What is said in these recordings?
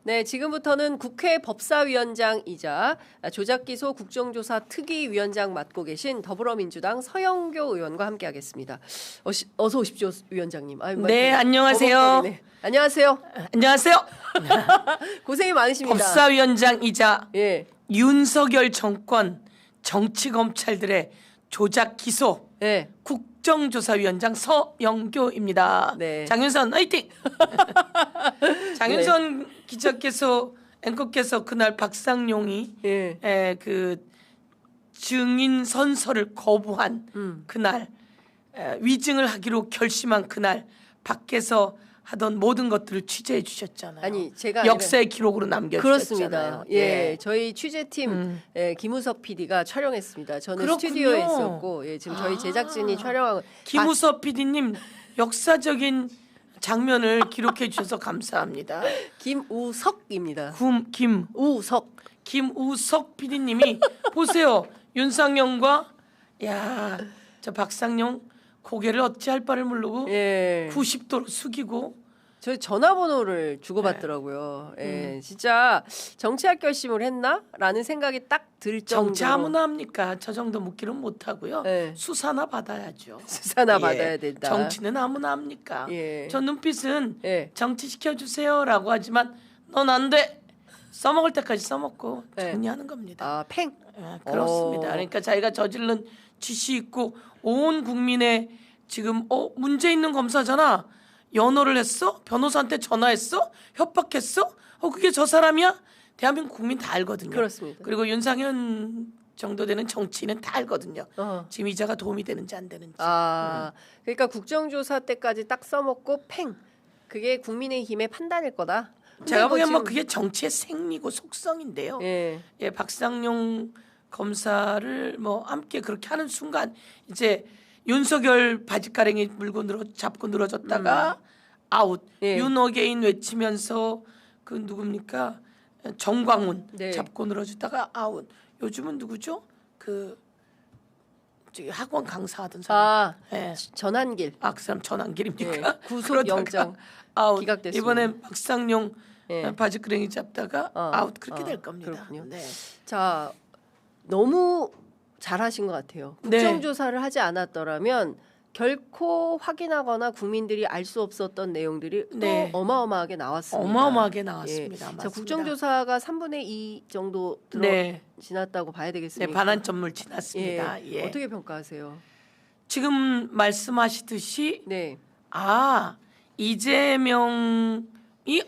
네, 지금부터는 국회 법사위원장이자 조작기소 국정조사 특위위원장 맡고 계신 더불어민주당 서영교 의원과 함께하겠습니다. 어서 오십시오, 위원장님. 아유, 네, 안녕하세요. 안녕하세요. 안녕하세요. 고생이 많으십니다. 법사위원장이자 예. 윤석열 정권 정치검찰들의 조작기소 예. 국정조사위원장 서영교입니다. 네. 장윤선 화이팅! 장윤선 기자께서 앵커께서 그날 박상용이 그 증인 선서를 거부한 그날 위증을 하기로 결심한 그날 밖에서 하던 모든 것들을 취재해 주셨잖아요. 아니 제가 역사의 기록으로 남겨주셨잖아요. 그렇습니다. 예, 저희 취재팀 김우석 PD가 촬영했습니다. 저는 그렇군요. 스튜디오에 있었고 지금 저희 제작진이 촬영하고 김우석 PD님 역사적인 장면을 기록해 주셔서 감사합니다. 김우석입니다. 김우석 PD님이 보세요. 윤상영과 저 박상용 고개를 어찌할 바를 모르고 90도로 숙이고 저희 전화번호를 주고받더라고요. 진짜 정치할 결심을 했나라는 생각이 딱 들 정도로. 정치 아무나 합니까? 저 정도 묻기는 못하고요. 수사나 받아야죠. 수사나 받아야 된다. 정치는 아무나 합니까? 저 눈빛은 정치 시켜주세요라고 하지만 넌 안 돼. 써먹을 때까지 써먹고 정리하는 겁니다. 아, 팽? 그렇습니다. 그러니까 자기가 저지른 짓이 있고 온 국민의 지금 문제 있는 검사잖아. 연호를 했어? 변호사한테 전화했어? 협박했어? 그게 저 사람이야? 대한민국 국민 다 알거든요. 그렇습니다. 그리고 윤상현 정도 되는 정치인은 다 알거든요. 지금 이자가 도움이 되는지 안 되는지. 그러니까 국정조사 때까지 딱 써먹고 팽. 그게 국민의힘의 판단일 거다. 제가 보기엔 그게 정치의 생리고 속성인데요. 박상용 검사를 함께 그렇게 하는 순간 이제 윤석열 바지가랭이 물고 잡고 늘어졌다가 아웃. 윤어게인 외치면서 그 누굽니까? 정광훈 잡고 늘어졌다가 아웃. 요즘은 누구죠? 그 저기 학원 강사하던 사람. 전한길. 그 사람 전한길입니까? 구속영장 아웃. 기각됐습니다. 이번엔 박상용 바지가랭이 잡다가 아웃. 그렇게 될 겁니다. 그렇군요. 자, 너무 잘하신 것 같아요. 국정조사를 하지 않았더라면 결코 확인하거나 국민들이 알 수 없었던 내용들이 또 어마어마하게 나왔습니다. 어마어마하게 나왔습니다. 자, 국정조사가 3분의 2 정도 지났다고 봐야 되겠습니까? 반환점을 지났습니다. 어떻게 평가하세요? 지금 말씀하시듯이 이재명이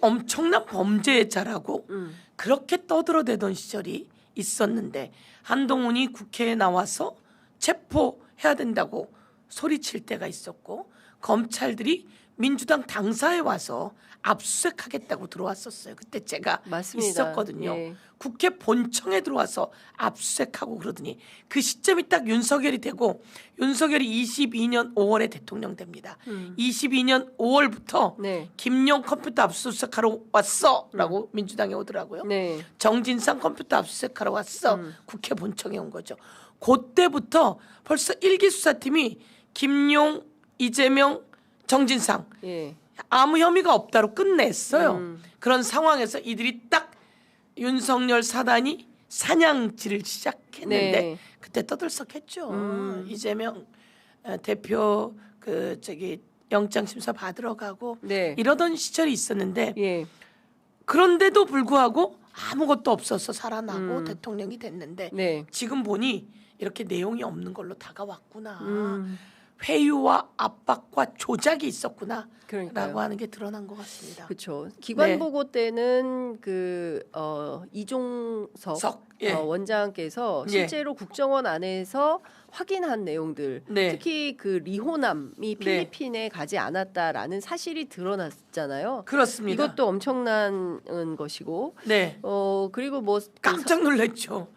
엄청난 범죄자라고 그렇게 떠들어대던 시절이 있었는데 한동훈이 국회에 나와서 체포해야 된다고 소리칠 때가 있었고 검찰들이 민주당 당사에 와서 압수수색하겠다고 들어왔었어요. 그때 제가 있었거든요. 국회 본청에 들어와서 압수수색하고 그러더니 그 시점이 딱 윤석열이 되고 윤석열이 22년 5월에 대통령 됩니다. 22년 5월부터 김용 컴퓨터 압수수색하러 왔어 라고 민주당에 오더라고요. 정진상 컴퓨터 압수수색하러 왔어. 국회 본청에 온 거죠. 그때부터 벌써 1기 수사팀이 김용, 이재명, 정진상 아무 혐의가 없다로 끝냈어요. 그런 상황에서 이들이 딱 윤석열 사단이 사냥질을 시작했는데 그때 떠들썩했죠. 이재명 대표 영장 심사 받으러 가고 이러던 시절이 있었는데 그런데도 불구하고 아무것도 없어서 살아나고 대통령이 됐는데 지금 보니 이렇게 내용이 없는 걸로 다가왔구나. 회유와 압박과 조작이 있었구나. 라고 하는 게 드러난 것 같습니다. 그렇죠. 기관 보고 때는 이종석 원장께서 실제로 국정원 안에서 확인한 내용들, 특히 그 리호남이 필리핀에 가지 않았다라는 사실이 드러났잖아요. 그렇습니다. 이것도 엄청난 것이고, 그리고 깜짝 놀랐죠.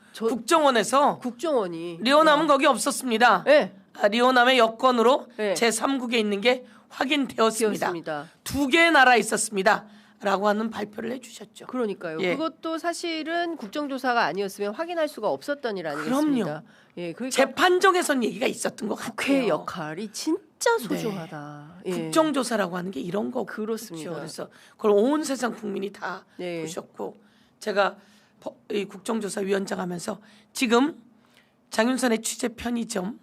국정원이 리호남은 거기 없었습니다. 리호남의 여권으로 제3국에 있는 게 확인되었습니다. 2개의 나라에 있었습니다. 라고 하는 발표를 해주셨죠. 그러니까요. 그것도 사실은 국정조사가 아니었으면 확인할 수가 없었던 일 아니겠습니까? 그럼요. 재판정에선 얘기가 있었던 것 같아요. 국회의 역할이 진짜 진짜 소중하다. 예. 국정조사라고 하는 게 이런 거 그렇습니다. 그래서 그걸 온 세상 국민이 다 네. 보셨고 제가 이 국정조사위원장 하면서 지금 장윤선의 취재 편의점,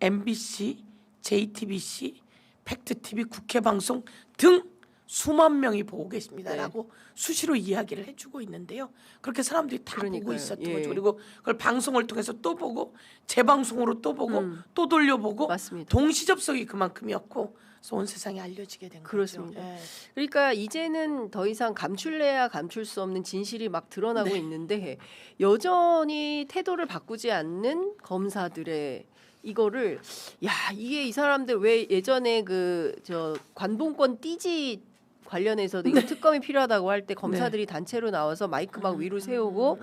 MBC, JTBC, 팩트TV, 국회방송 등 수만 명이 보고 계십니다라고 수시로 이야기를 해주고 있는데요. 그렇게 사람들이 다 그러니까요. 보고 있었던 예. 거죠. 그리고 그걸 방송을 통해서 또 보고 재방송으로 또 보고 또 돌려보고 맞습니다. 동시 접속이 그만큼이었고 그래서 온 세상에 알려지게 된 그렇습니다. 거죠. 예. 그러니까 이제는 더 이상 감출래야 감출 수 없는 진실이 막 드러나고 네. 있는데 여전히 태도를 바꾸지 않는 검사들의 이거를 야 이게 이 사람들 왜 예전에 그 저 관봉권 띠지 관련해서도 이거 특검이 필요하다고 할 때 검사들이 단체로 나와서 마이크 막 위로 세우고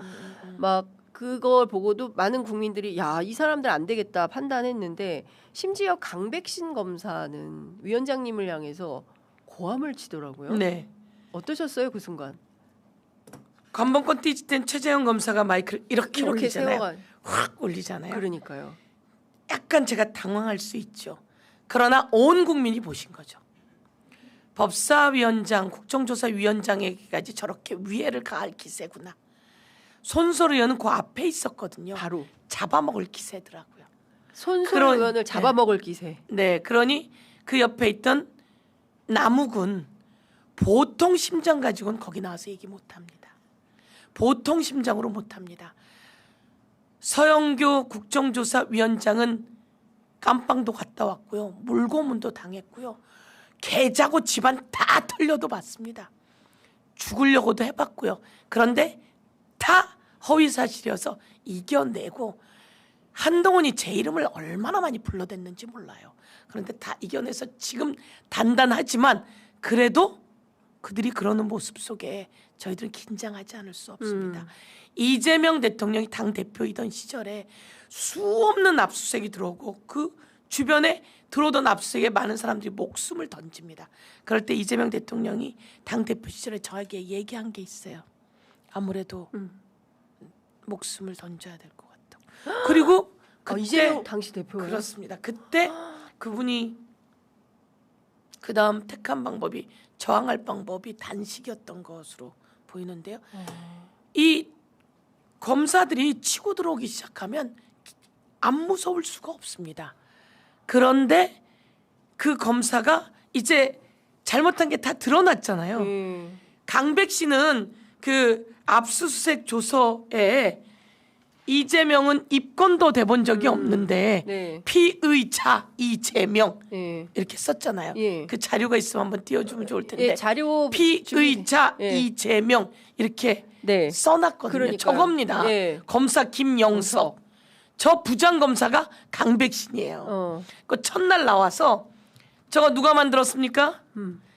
막 그걸 보고도 많은 국민들이 야 이 사람들 안 되겠다 판단했는데 심지어 강백신 검사는 위원장님을 향해서 고함을 치더라고요. 네. 어떠셨어요 그 순간? 관봉권 띠지 땐 최재형 검사가 마이크를 이렇게 올리잖아요. 세워가 확 올리잖아요. 그러니까요. 약간 제가 당황할 수 있죠. 그러나 온 국민이 보신 거죠. 법사위원장, 국정조사위원장에게까지 저렇게 위해를 가할 기세구나. 손소리 의원은 그 앞에 있었거든요. 바로 잡아먹을 기세더라고요. 손소리 의원을 잡아먹을 기세. 네, 그러니 그 옆에 있던 남욱은 보통 심장 가지고는 거기 나와서 얘기 못합니다. 보통 심장으로 못합니다. 서영교 국정조사위원장은 깜빵도 갔다 왔고요. 물고문도 당했고요. 개자고 집안 다 털려도 봤습니다. 죽으려고도 해봤고요. 그런데 다 허위사실이어서 이겨내고 한동훈이 제 이름을 얼마나 많이 불러댔는지 몰라요. 그런데 다 이겨내서 지금 단단하지만 그래도 그들이 그러는 모습 속에 저희들은 긴장하지 않을 수 없습니다. 이재명 대통령이 당대표이던 시절에 수없는 압수수색이 들어오고 그 주변에 들어오던 압수수색에 많은 사람들이 목숨을 던집니다. 그럴 때 이재명 대통령이 당대표 시절에 저에게 얘기한 게 있어요. 아무래도 목숨을 던져야 될 것 같다고. 그리고 그때 이재명 당시 대표예요. 그렇습니다. 그때 그분이 그 다음 택한 방법이 저항할 방법이 단식이었던 것으로 보이는데요. 이 검사들이 치고 들어오기 시작하면 안 무서울 수가 없습니다. 그런데 그 검사가 이제 잘못한 게 다 드러났잖아요. 강백씨는 그 압수수색 조서에 이재명은 입건도 돼본 적이 없는데 네. 피의자 이재명 예. 이렇게 썼잖아요. 예. 그 자료가 있으면 한번 띄워주면 좋을 텐데 예, 자료 피의자 예. 이재명 이렇게 네. 써놨거든요. 그러니까요. 저겁니다. 예. 검사 김영석. 저 부장검사가 강백신이에요. 그 첫날 나와서 저거 누가 만들었습니까?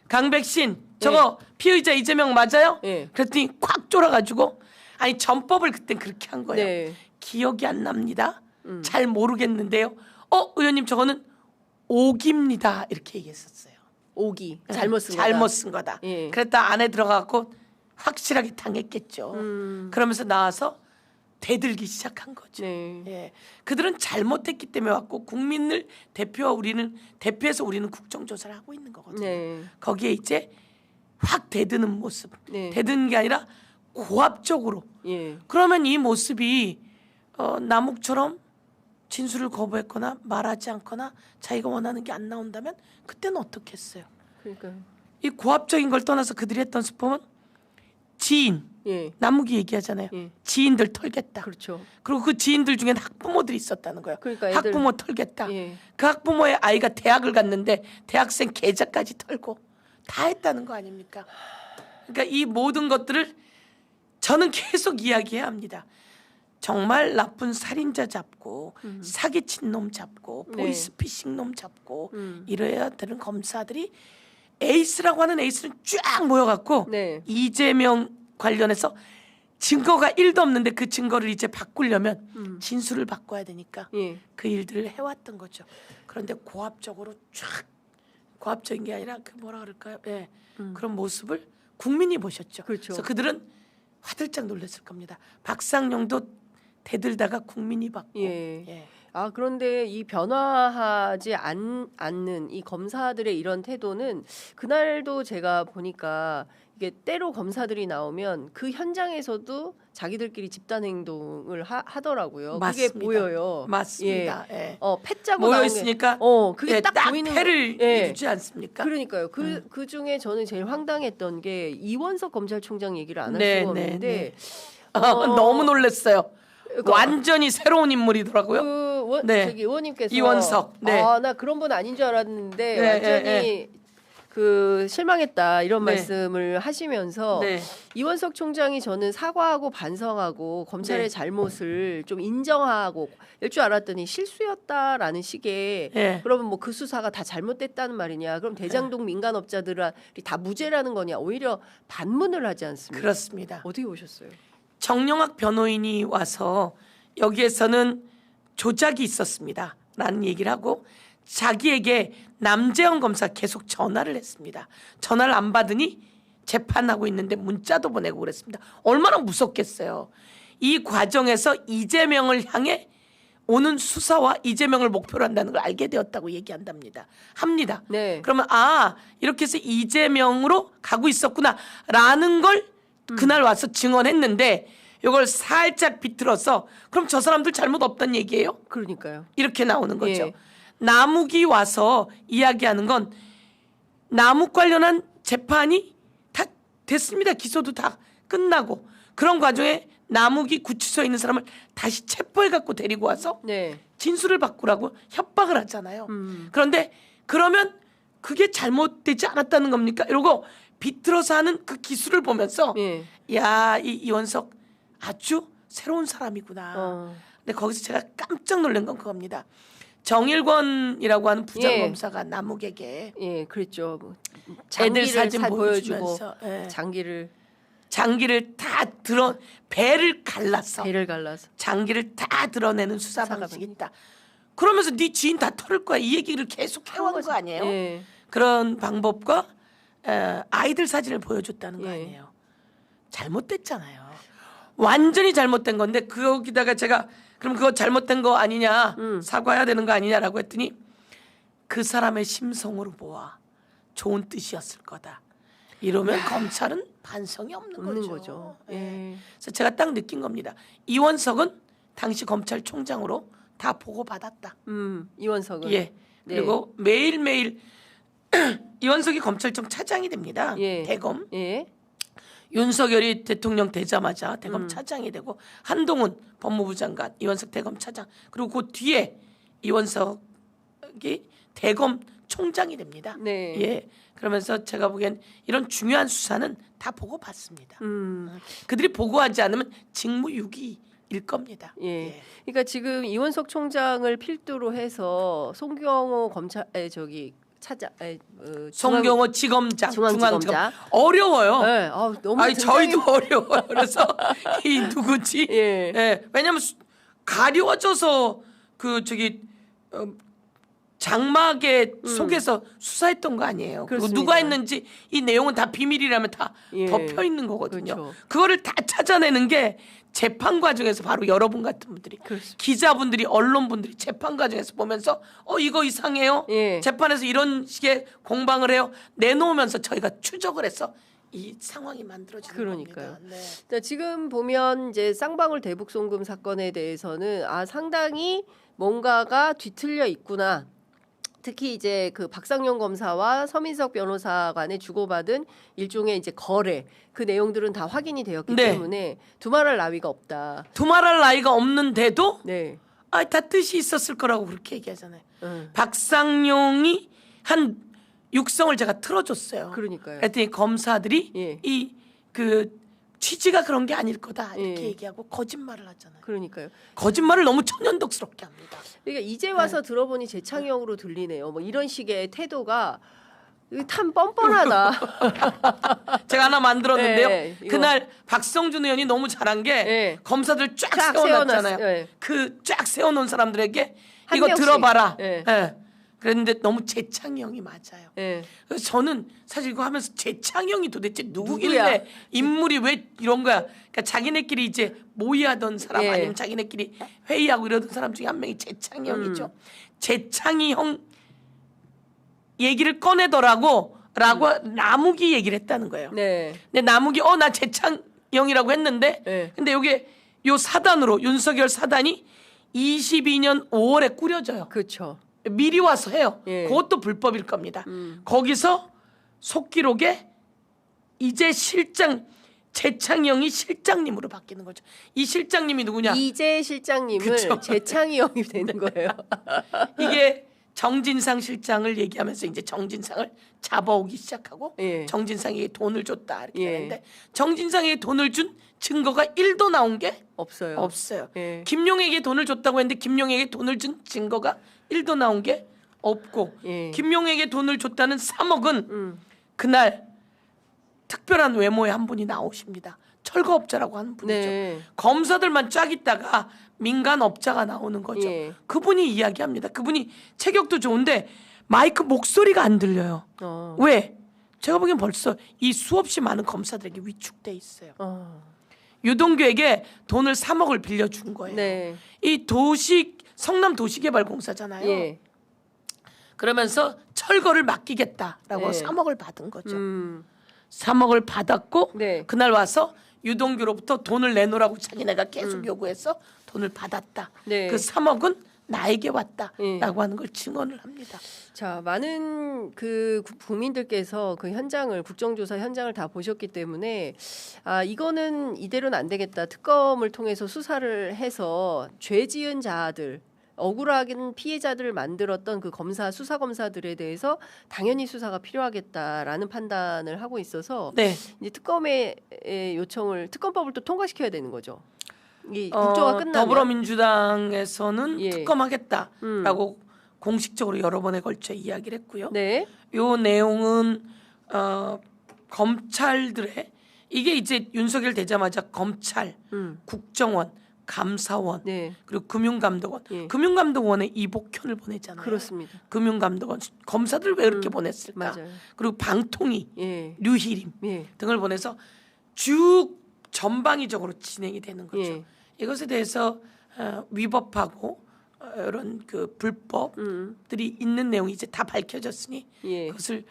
강백신 저거 피의자 이재명 맞아요? 예. 그랬더니 콱 쫄아가지고 아니 전법을 그땐 그렇게 한 거예요. 네. 기억이 안 납니다. 잘 모르겠는데요. 의원님 저거는 오기입니다. 이렇게 얘기했었어요. 오기 잘못 쓴 거다. 잘못 쓴 거다. 예. 그랬다 안에 들어가고 확실하게 당했겠죠. 그러면서 나와서 대들기 시작한 거죠. 네. 예. 그들은 잘못했기 때문에 왔고 국민을 대표해서 우리는 국정조사를 하고 있는 거거든요. 네. 거기에 이제 확 대드는 모습. 네. 대드는 게 아니라 고압적으로. 예. 그러면 이 모습이 남욱처럼 진술을 거부했거나 말하지 않거나 자기가 원하는 게 안 나온다면 그때는 어떻게 했어요? 그러니까요. 이 고압적인 걸 떠나서 그들이 했던 수법은 지인, 예. 남욱이 얘기하잖아요. 예. 지인들 털겠다. 그렇죠. 그리고 그 지인들 중엔 학부모들이 있었다는 거예요. 그러니까 애들- 학부모 털겠다. 예. 그 학부모의 아이가 대학을 갔는데 대학생 계좌까지 털고 다 했다는 거 아닙니까? 그러니까 이 모든 것들을 저는 계속 이야기해야 합니다. 정말 나쁜 살인자 잡고 사기친 놈 잡고 네. 보이스피싱 놈 잡고 이래야 되는 검사들이 에이스라고 하는 에이스는 쫙 모여갖고 네. 이재명 관련해서 증거가 1도 없는데 그 증거를 이제 바꾸려면 진술을 바꿔야 되니까 예. 그 일들을 해왔던 거죠. 그런데 고압적으로 쫙 고압적인 게 아니라 그 뭐라 그럴까요? 예. 그런 모습을 국민이 보셨죠. 그렇죠. 그래서 그들은 화들짝 놀랐을 겁니다. 박상용도 대들다가 국민이 받고 예. 예. 그런데 이 변화하지 않는 이 검사들의 이런 태도는 그날도 제가 보니까 이게 때로 검사들이 나오면 그 현장에서도 자기들끼리 집단 행동을 하더라고요. 맞습니다. 그게 보여요. 맞습니다. 예. 예. 패 짜고 모여 나오는 있으니까 그게 예, 딱 보이는 패를 예. 주지 않습니까? 그러니까요. 그 중에 저는 제일 황당했던 게 이원석 검찰총장 얘기를 안 할 네, 수가 네, 없는데 네. 너무 놀랐어요. 완전히 새로운 인물이더라고요. 네. 저기 의원님께서 이원석. 네. 나 그런 분 아닌 줄 알았는데 네, 완전히 네, 그 실망했다 이런 네. 말씀을 하시면서 네. 이원석 총장이 저는 사과하고 반성하고 검찰의 네. 잘못을 좀 인정하고 일 줄 알았더니 실수였다라는 식의 네. 그러면 뭐 그 수사가 다 잘못됐다는 말이냐? 그럼 대장동 민간업자들이 다 무죄라는 거냐? 오히려 반문을 하지 않습니까? 그렇습니다. 어떻게 보셨어요? 정영학 변호인이 와서 여기에서는 조작이 있었습니다. 라는 얘기를 하고 자기에게 남재현 검사 계속 전화를 했습니다. 전화를 안 받으니 재판하고 있는데 문자도 보내고 그랬습니다. 얼마나 무섭겠어요. 이 과정에서 이재명을 향해 오는 수사와 이재명을 목표로 한다는 걸 알게 되었다고 얘기한답니다. 합니다. 네. 그러면 이렇게 해서 이재명으로 가고 있었구나라는 걸 그날 와서 증언했는데 이걸 살짝 비틀어서 그럼 저 사람들 잘못 없단 얘기예요? 그러니까요. 이렇게 나오는 거죠. 예. 남욱이 와서 이야기하는 건 남욱 관련한 재판이 다 됐습니다. 기소도 다 끝나고 그런 과정에 남욱이 구치소에 있는 사람을 다시 체포해 갖고 데리고 와서 네. 진술을 바꾸라고 협박을 하잖아요. 그런데 그러면 그게 잘못되지 않았다는 겁니까? 이러고 비틀어서 하는 그 기술을 보면서 예. 야, 이원석 아주 새로운 사람이구나. 근데 거기서 제가 깜짝 놀란 건 그겁니다. 정일권이라고 하는 부장검사가 남욱에게 그랬죠. 뭐 애들 사진 보여주고 보여주면서 장기를 다 배를 갈라서 장기를 다 드러내는 수사 방식이 있다. 그러면서 네 지인 다 털을 거야. 이 얘기를 계속 해온 거 아니에요? 예. 그런 방법과 아이들 사진을 보여줬다는 거 예. 아니에요? 잘못됐잖아요. 완전히 잘못된 건데 거기다가 제가 그럼 그거 잘못된 거 아니냐 사과해야 되는 거 아니냐라고 했더니 그 사람의 심성으로 보아 좋은 뜻이었을 거다. 이러면 검찰은 반성이 없는 거죠. 예. 그래서 제가 딱 느낀 겁니다. 이원석은 당시 검찰총장으로 다 보고받았다. 이원석은. 예. 그리고 매일매일 이원석이 검찰청 차장이 됩니다. 예. 대검. 예. 윤석열이 대통령 되자마자 대검 차장이 되고 한동훈 법무부 장관, 이원석 대검 차장 그리고 그 뒤에 이원석이 대검 총장이 됩니다. 네. 예. 그러면서 제가 보기엔 이런 중요한 수사는 다 보고받습니다. 그들이 보고하지 않으면 직무유기일 겁니다. 예. 그러니까 지금 이원석 총장을 필두로 해서 송경호 송경호 지검장, 중앙지검장 어려워요. 네. 너무 저희도 어려워요. 그래서 이 누구지? 예. 예. 왜냐하면 가려워져서 장막의 속에서 수사했던 거 아니에요. 그리고 그렇습니다. 누가 했는지 이 내용은 다 비밀이라면 다 예. 덮여 있는 거거든요. 그렇죠. 그거를 다 찾아내는 게 재판 과정에서 바로 여러분 같은 분들이 그렇습니다. 기자분들이 언론분들이 재판 과정에서 보면서 이거 이상해요. 예. 재판에서 이런 식의 공방을 해요. 내놓으면서 저희가 추적을 해서 이 상황이 만들어지는 그러니까요. 겁니다. 네. 자, 지금 보면 이제 쌍방울 대북 송금 사건에 대해서는 상당히 뭔가가 뒤틀려 있구나. 특히 이제 그 박상용 검사와 서민석 변호사 간에 주고받은 일종의 이제 거래 그 내용들은 다 확인이 되었기 네. 때문에 두말할 나위가 없다. 두말할 나위가 없는데도 네. 다 뜻이 있었을 거라고 그렇게 얘기하잖아요. 박상용이 한 육성을 제가 틀어줬어요. 그러니까요. 그랬더니 검사들이 예. 그 취지가 그런 게 아닐 거다 이렇게 예. 얘기하고 거짓말을 하잖아요. 그러니까요. 거짓말을 너무 천연덕스럽게 합니다. 그러니까 이제 와서 들어보니 재창형으로 들리네요. 뭐 이런 식의 태도가 참 뻔뻔하다. 제가 하나 만들었는데요. 네, 이거. 그날 박성준 의원이 너무 잘한 게 네. 검사들 쫙 쫙 세워놨잖아요. 세워놨- 네. 그 쫙 세워놓은 사람들에게 한 이거 명씩. 들어봐라. 네. 예. 그랬는데 너무 재창이 형이 맞아요. 예. 그래서 저는 사실 이거 하면서 재창이 형이 도대체 누구야? 누구길래 인물이 왜 이런 거야? 그러니까 자기네끼리 이제 모의하던 사람 예. 아니면 자기네끼리 회의하고 이러던 사람 중에 한 명이 재창이 형이죠. 재창이 형 얘기를 꺼내더라고 라고 나무기 얘기를 했다는 거예요. 네. 근데 나무기 나 재창 형이라고 했는데 네. 근데 요게 요 사단으로 윤석열 사단이 22년 5월에 꾸려져요. 그렇죠. 미리 와서 해요. 예. 그것도 불법일 겁니다. 거기서 속기록에 이제 실장 재창이 형이 실장님으로 바뀌는 거죠. 이 실장님이 누구냐? 이재 실장님을 그쵸. 재창이 형이 되는 거예요. 이게 정진상 실장을 얘기하면서 이제 정진상을 잡아오기 시작하고 예. 정진상에게 돈을 줬다 이렇게 예. 하는데 정진상에게 돈을 준 증거가 1도 나온 게 없어요. 없어요. 예. 김용에게 돈을 줬다고 했는데 김용에게 돈을 준 증거가 1도 나온 게 없고 예. 김용에게 돈을 줬다는 3억은 그날 특별한 외모의 한 분이 나오십니다. 철거업자라고 하는 분이죠. 네. 검사들만 쫙 있다가 민간업자가 나오는 거죠. 예. 그분이 이야기합니다. 그분이 체격도 좋은데 마이크 목소리가 안 들려요. 왜? 제가 보기엔 벌써 이 수없이 많은 검사들에게 위축돼 있어요. 유동규에게 돈을 3억을 빌려준 거예요. 네. 이 성남 도시개발공사잖아요. 예. 그러면서 철거를 맡기겠다라고 예. 3억을 받은 거죠. 3억을 3억을 받았고 네. 그날 와서 유동규로부터 돈을 내놓으라고 자기네가 계속 요구해서 돈을 받았다. 네. 그 3억은 나에게 왔다라고 예. 하는 걸 증언을 합니다. 자, 많은 그 국민들께서 그 현장을 국정조사 현장을 다 보셨기 때문에 이거는 이대로는 안 되겠다. 특검을 통해서 수사를 해서 죄 지은 자들 억울하긴 피해자들을 만들었던 그 수사 검사들에 대해서 당연히 수사가 필요하겠다라는 판단을 하고 있어서 네. 이제 특검의 요청을 특검법을 또 통과시켜야 되는 거죠. 이 국조가 끝나면 더불어민주당에서는 예. 특검하겠다라고 공식적으로 여러 번에 걸쳐 이야기를 했고요. 네. 요 내용은 검찰들의 이게 이제 윤석열 되자마자 검찰, 국정원, 감사원, 네. 그리고 금융감독원, 예. 금융감독원에 이복현을 보내잖아요. 그렇습니다. 금융감독원 검사들 왜 그렇게 보냈을까? 맞아요. 그리고 방통위, 예. 류희림 예. 등을 보내서 쭉 전방위적으로 진행이 되는 거죠. 예. 이것에 대해서 위법하고 이런 그 불법들이 있는 내용이 이제 다 밝혀졌으니 예. 그것을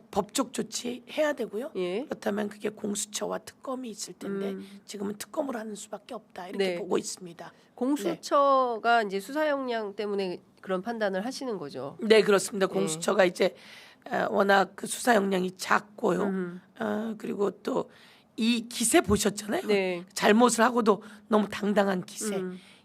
법적 조치해야 되고요. 예. 그렇다면 그게 공수처와 특검이 있을 텐데 지금은 특검을 하는 수밖에 없다 이렇게 네. 보고 있습니다. 공수처가 이제 수사 역량 때문에 그런 판단을 하시는 거죠. 네 그렇습니다. 공수처가 이제 워낙 그 수사 역량이 작고요. 그리고 또 이 기세 보셨잖아요. 네. 잘못을 하고도 너무 당당한 기세.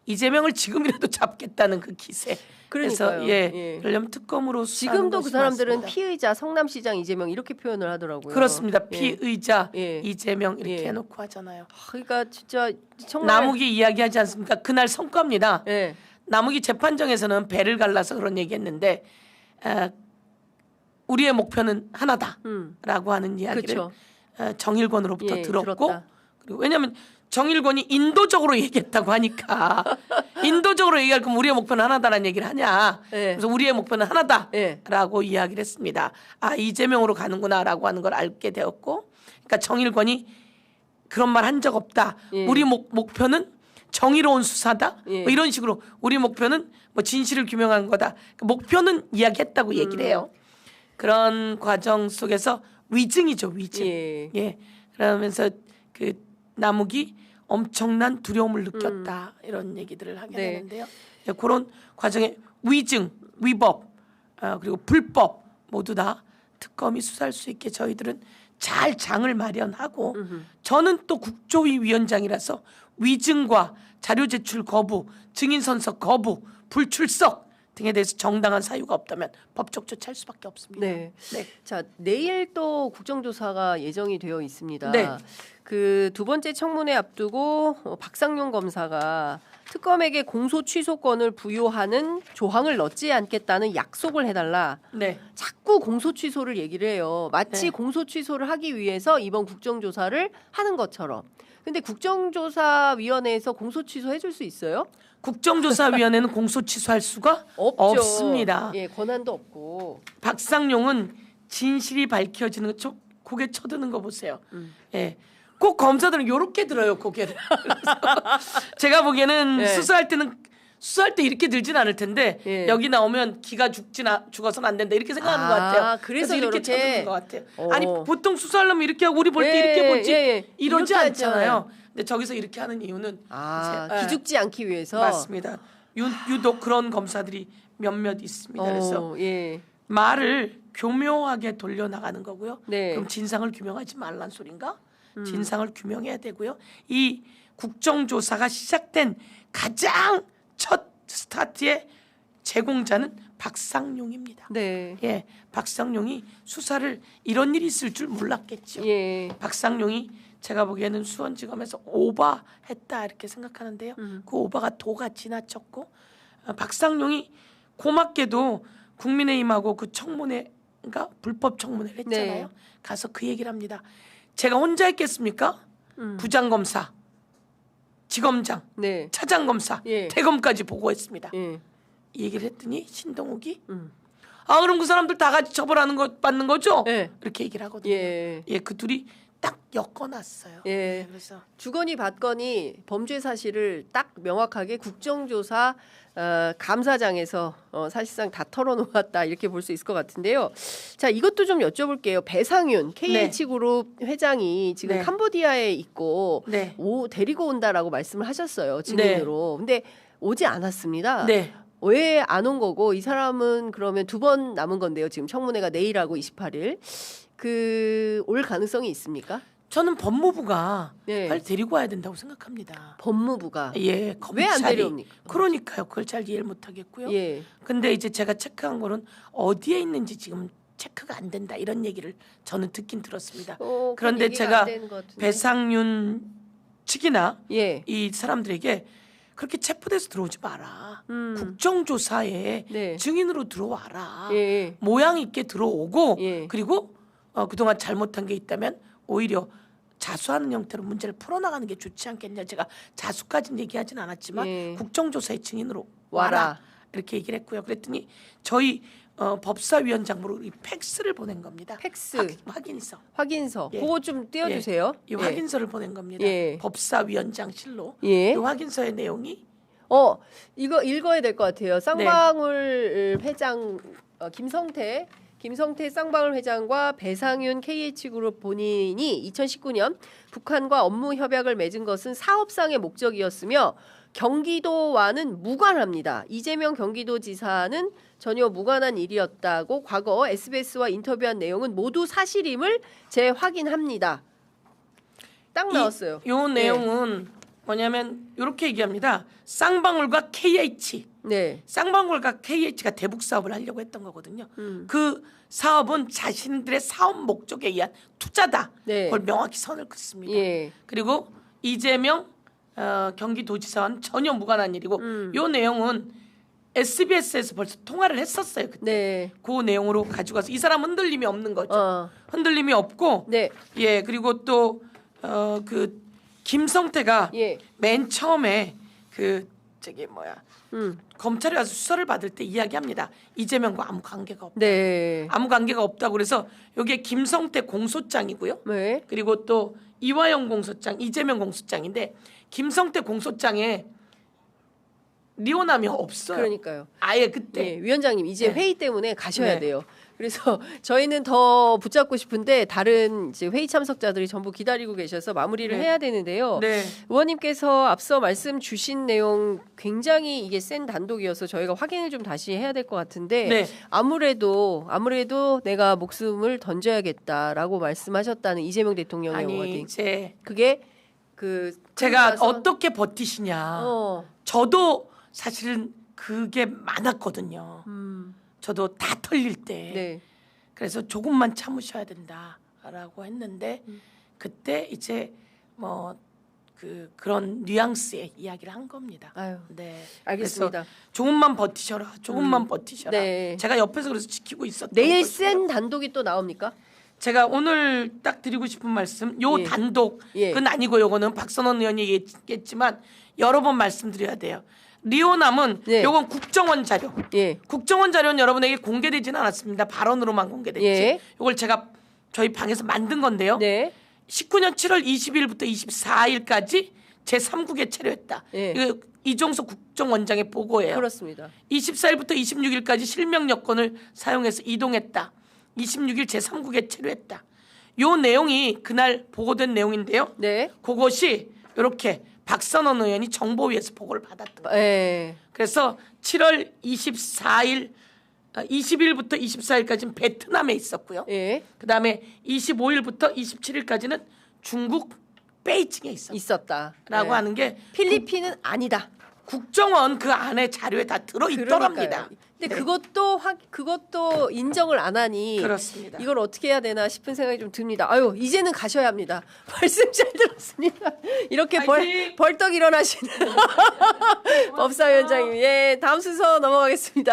이재명을 지금이라도 잡겠다는 그 기세. 그래서 그러니까요. 예. 그러려면 특검으로 수사하는 지금도 그 것이 사람들은 맞습니다. 피의자 성남시장 이재명 이렇게 표현을 하더라고요. 그렇습니다. 예. 피의자 예. 이재명 이렇게 예. 해놓고 하잖아요. 그러니까 진짜 정말 남욱이 이야기하지 않습니까? 그날 성과입니다. 예. 남욱이 재판정에서는 배를 갈라서 그런 얘기했는데 우리의 목표는 하나다라고 하는 이야기를 그렇죠. 정일권으로부터 예, 들었고 들었다. 그리고 왜냐하면 정일권이 인도적으로 얘기했다고 하니까 인도적으로 얘기할 거면 우리의 목표는 하나다라는 얘기를 하냐. 예. 그래서 우리의 목표는 하나다라고 예. 이야기를 했습니다. 이재명으로 가는구나라고 하는 걸 알게 되었고 그러니까 정일권이 그런 말 한 적 없다. 예. 우리 목표는 정의로운 수사다. 예. 뭐 이런 식으로 우리 목표는 뭐 진실을 규명하는 거다. 그 목표는 이야기했다고 얘기를 해요. 그런 과정 속에서 위증이죠, 위증. 예. 그러면서 그 남욱이 엄청난 두려움을 느꼈다 이런 얘기들을 하게 네. 되는데요. 그런 과정에 위증, 위법 그리고 불법 모두 다 특검이 수사할 수 있게 저희들은 잘 장을 마련하고 저는 또 국조위 위원장이라서 위증과 자료 제출 거부, 증인 선서 거부, 불출석 등에 대해서 정당한 사유가 없다면 법적 조치할 수밖에 없습니다. 네. 자, 내일 또 국정조사가 예정이 되어 있습니다. 네. 그 두 번째 청문회 앞두고 박상용 검사가 특검에게 공소 취소권을 부여하는 조항을 넣지 않겠다는 약속을 해달라. 네. 자꾸 공소 취소를 얘기를 해요. 마치 네. 공소 취소를 하기 위해서 이번 국정조사를 하는 것처럼. 근데 국정조사위원회에서 공소 취소해줄 수 있어요? 국정조사위원회는 공소 취소할 수가 없죠. 없습니다. 예, 권한도 없고. 박상용은 진실이 밝혀지는 거 고개 쳐드는 거 보세요. 예. 꼭 검사들은 요렇게 들어요, 고개를. 그래서 제가 보기에는 예. 수사할 때 이렇게 들진 않을 텐데 예. 여기 나오면 기가 죽어서는 안 된다 이렇게 생각하는 것 같아요. 그래서 이렇게 저렇게? 쳐드는 것 같아요. 어. 아니 보통 수사하려면 이렇게 하고 우리 볼 때 예, 이렇게 보지 예. 이러지 이렇게 않잖아요. 근데 저기서 이렇게 하는 이유는 예. 기죽지 않기 위해서. 맞습니다. 유독 그런 검사들이 몇몇 있습니다. 그래서 예. 말을 교묘하게 돌려나가는 거고요. 네. 그럼 진상을 규명하지 말란 소린가? 진상을 규명해야 되고요. 이 국정조사가 시작된 가장 첫 스타트의 제공자는 박상용입니다. 네. 예, 박상용이 수사를 이런 일이 있을 줄 몰랐겠죠. 예. 박상용이 제가 보기에는 수원지검에서 오바했다 이렇게 생각하는데요. 그 오바가 도가 지나쳤고 박상용이 고맙게도 국민의힘하고 그 청문회가 불법 청문회를 했잖아요. 네. 가서 그 얘기를 합니다. 제가 혼자 했겠습니까? 부장검사, 지검장, 네. 차장검사, 예. 대검까지 보고했습니다. 예. 이 얘기를 했더니 신동욱이 그럼 그 사람들 다 같이 처벌하는 거 받는 거죠? 예. 이렇게 얘기를 하거든요. 예. 예, 그 둘이 딱 엮어놨어요. 예. 그래서 주거니 받거니 범죄 사실을 딱 명확하게 국정조사 감사장에서 사실상 다 털어놓았다 이렇게 볼 수 있을 것 같은데요. 자, 이것도 좀 여쭤볼게요. 배상윤 KH그룹 회장이 지금 네. 캄보디아에 있고 네. 데리고 온다라고 말씀을 하셨어요. 증인으로. 근데 오지 않았습니다. 네. 왜 안 온 거고 이 사람은 그러면 2번 남은 건데요. 지금 청문회가 내일하고 28일. 올 가능성이 있습니까? 저는 법무부가 네. 빨리 데리고 와야 된다고 생각합니다. 법무부가 예, 왜 안 검찰이. 데려옵니까? 그러니까요. 그걸 잘 이해를 못 하겠고요. 예. 근데 이제 제가 체크한 거는 어디에 있는지 지금 체크가 안 된다 이런 얘기를 저는 듣긴 들었습니다. 그런 그런데 얘기가 제가 안 되는 것 같은데. 배상윤 측이나 예. 이 사람들에게 그렇게 체포돼서 들어오지 마라. 음. 국정조사에 네. 증인으로 들어와라. 예. 모양 있게 들어오고 예. 그리고 그동안 잘못한 게 있다면 오히려 자수하는 형태로 문제를 풀어나가는 게 좋지 않겠냐. 제가 자수까지는 얘기하진 않았지만 예. 국정조사의 증인으로 와라. 와라. 이렇게 얘기를 했고요. 그랬더니 저희 법사위원장으로 이 팩스를 보낸 겁니다. 팩스. 확인서. 확인서. 예. 그거 좀 띄워주세요. 이 확인서를 보낸 겁니다. 예. 법사위원장실로. 예. 이 확인서의 내용이 이거 읽어야 될 것 같아요. 쌍방울 회장 김성태 쌍방울 회장과 배상윤 KH그룹 본인이 2019년 북한과 업무 협약을 맺은 것은 사업상의 목적이었으며 경기도와는 무관합니다. 이재명 경기도지사는 전혀 무관한 일이었다고 과거 SBS와 인터뷰한 내용은 모두 사실임을 재확인합니다. 딱 나왔어요. 요 내용은 뭐냐면 이렇게 얘기합니다. 쌍방울과 KH. 네. 쌍방울과 KH가 대북 사업을 하려고 했던 거거든요. 그 사업은 자신들의 사업 목적에 의한 투자다. 네. 그걸 명확히 선을 긋습니다. 예. 그리고 이재명 경기도지사와는 전혀 무관한 일이고 요 내용은 SBS에서 벌써 통화를 했었어요. 그때. 네. 그 내용으로 가지고 와서 이 사람 흔들림이 없는 거죠. 흔들림이 없고 네. 예 그리고 또 그 김성태가 예. 맨 처음에 그 저기 음. 검찰에 와서 수사를 받을 때 이야기합니다. 이재명과 아무 관계가 없다. 네. 아무 관계가 없다고 그래서 여기에 김성태 공소장이고요. 네. 그리고 또 이화영 공소장, 이재명 공소장인데 김성태 공소장에 리오남이 없어요. 그러니까요. 아예 그때. 네, 위원장님 이제 네. 회의 때문에 가셔야 네. 돼요. 그래서 저희는 더 붙잡고 싶은데 다른 이제 회의 참석자들이 전부 기다리고 계셔서 마무리를 네. 해야 되는데요. 네. 의원님께서 앞서 말씀 주신 내용 굉장히 이게 센 단독이어서 저희가 확인을 좀 다시 해야 될 것 같은데 네. 아무래도 내가 목숨을 던져야겠다라고 말씀하셨다는 이재명 대통령의 아니 워딩. 이제 그게 제가 나서- 어떻게 버티시냐. 저도 사실은 그게 많았거든요. 저도 다 털릴 때. 네. 그래서 조금만 참으셔야 된다라고 했는데 그때 이제 그런 뉘앙스의 이야기를 한 겁니다. 아유, 네, 알겠습니다. 그래서 조금만 버티셔라, 조금만 버티셔라. 네. 제가 옆에서 그래서 지키고 있었던 내일 것이고요. 센 단독이 또 나옵니까? 제가 오늘 딱 드리고 싶은 말씀, 요 예. 단독은 예. 아니고 요거는 박선원 의원이 얘기했지만 여러 번 말씀드려야 돼요. 리오남은 예. 요건 국정원 자료. 예. 국정원 자료는 여러분에게 공개되지는 않았습니다. 발언으로만 공개됐지. 예. 요걸 제가 저희 방에서 만든 건데요. 네. 19년 7월 20일부터 24일까지 제3국에 체류했다. 예. 이거 이종석 국정원장의 보고예요. 그렇습니다. 24일부터 26일까지 실명 여권을 사용해서 이동했다. 26일 제3국에 체류했다. 요 내용이 그날 보고된 내용인데요. 네. 그것이 이렇게 박선원 의원이 정보위에서 보고를 받았던 거예요. 예. 그래서 7월 20일부터 24일까지는 베트남에 있었고요. 예. 그다음에 25일부터 27일까지는 중국 베이징에 있었다라고 있었다. 예. 하는 게 필리핀은 아니다. 국정원 그 안에 자료에 다 들어 있더랍니다. 그러니까요. 근데 네. 그것도 인정을 안 하니 그렇습니다. 이걸 어떻게 해야 되나 싶은 생각이 좀 듭니다. 아유, 이제는 가셔야 합니다. 말씀 잘 들었습니다. 이렇게 화이팅! 벌떡 일어나시는 법사위원장님. 예, 다음 순서 넘어가겠습니다.